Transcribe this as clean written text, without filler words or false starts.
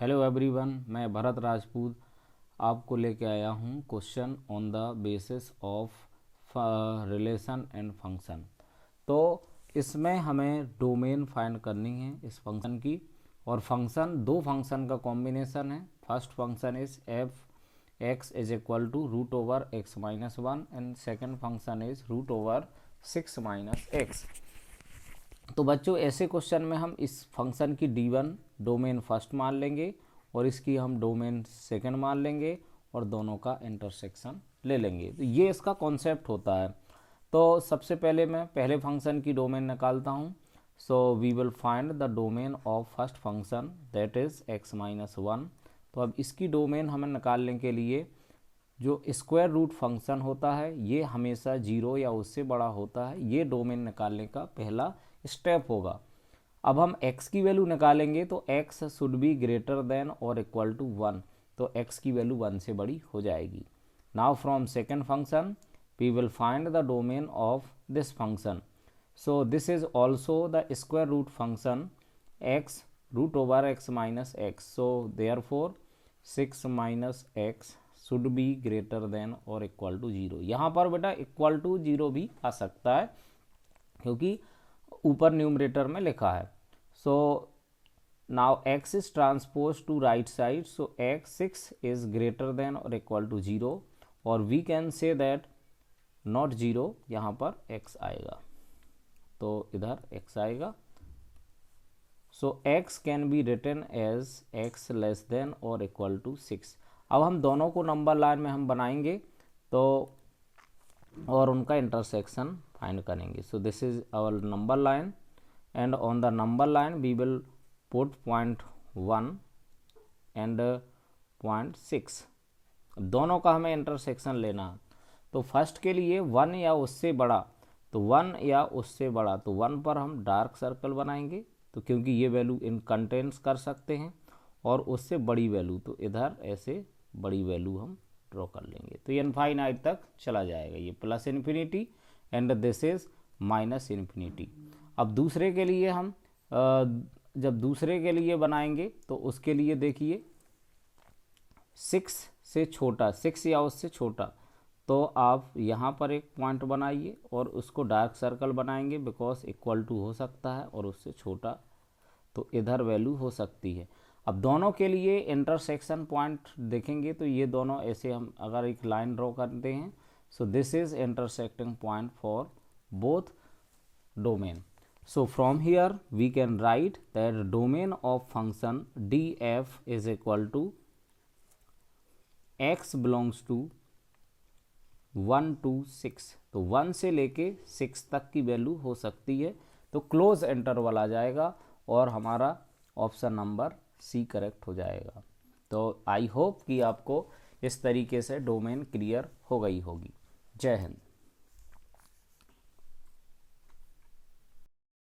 Hello everyone, मैं भरत राजपूत आपको लेके आया हूँ question on the basis of relation and function. तो इसमें हमें डोमेन फाइंड करनी है इस फंक्शन की, और फंक्शन दो फंक्शन का कॉम्बिनेशन है। First function is f x is equal to root over x minus one and second function is root over six minus x. तो बच्चों ऐसे क्वेश्चन में हम इस फंक्शन की D1 डोमेन फर्स्ट मान लेंगे और इसकी हम डोमेन सेकंड मान लेंगे और दोनों का इंटरसेक्शन ले लेंगे। तो ये इसका कॉन्सेप्ट होता है। तो सबसे पहले मैं पहले फंक्शन की डोमेन निकालता हूँ। So we will find the domain of first function that is x minus one. तो अब इसकी डोमेन हमें निकालने के लिए जो स्क्वायर रूट फंक्शन होता है ये हमेशा जीरो या उससे बड़ा होता है। ये डोमेन निकालने का पहला स्टेप होगा। अब हम x की वैल्यू निकालेंगे तो x should be greater than और इक्वल टू वन। तो x की वैल्यू वन से बड़ी हो जाएगी। Now from second function we will find the domain of this function. So this is also the square root function x root over x minus x. So therefore six minus x should be greater than और equal to zero. यहाँ पर बेटा equal to zero भी आ सकता है क्योंकि ऊपर numerator में लिखा है। So now x is transpose to right side, so x six is greater than और इक्वल टू जीरो, और we can say that not zero, यहाँ पर x आएगा तो इधर x आएगा। So x can be written as x less than और equal to six. अब हम दोनों को नंबर लाइन में हम बनाएंगे तो और उनका इंटरसेक्शन फाइंड करेंगे। So this is our number line and on the number line we will put point one and point six. दोनों का हमें इंटरसेक्शन लेना है। तो फर्स्ट के लिए वन या उससे बड़ा, तो वन या उससे बड़ा, तो वन पर हम डार्क सर्कल बनाएंगे तो क्योंकि ये वैल्यू इन कंटेंट्स कर सकते हैं, और उससे बड़ी वैल्यू तो इधर ऐसे बड़ी वैल्यू हम ड्रॉ कर लेंगे। तो ये इनफाइनाइट तक चला जाएगा, ये plus infinity and this is minus infinity. अब दूसरे के लिए हम जब दूसरे के लिए बनाएंगे तो उसके लिए देखिए सिक्स से छोटा, सिक्स या उससे छोटा, तो आप यहाँ पर एक पॉइंट बनाइए और उसको डार्क सर्कल बनाएंगे बिकॉज इक्वल टू हो सकता है और उससे छोटा, तो इधर वैल्यू हो सकती है। अब दोनों के लिए इंटरसेक्शन पॉइंट देखेंगे तो ये दोनों ऐसे हम अगर एक लाइन ड्रॉ करते हैं, सो this is intersecting point for both domain. So from here we can write that domain of function df is equal to x belongs to 1 to 6। तो 1 से लेके 6 तक की वैल्यू हो सकती है। तो क्लोज इंटरवल आ जाएगा और हमारा ऑप्शन नंबर सी करेक्ट हो जाएगा। तो आई होप कि आपको इस तरीके से डोमेन क्लियर हो गई होगी। जय हिंद।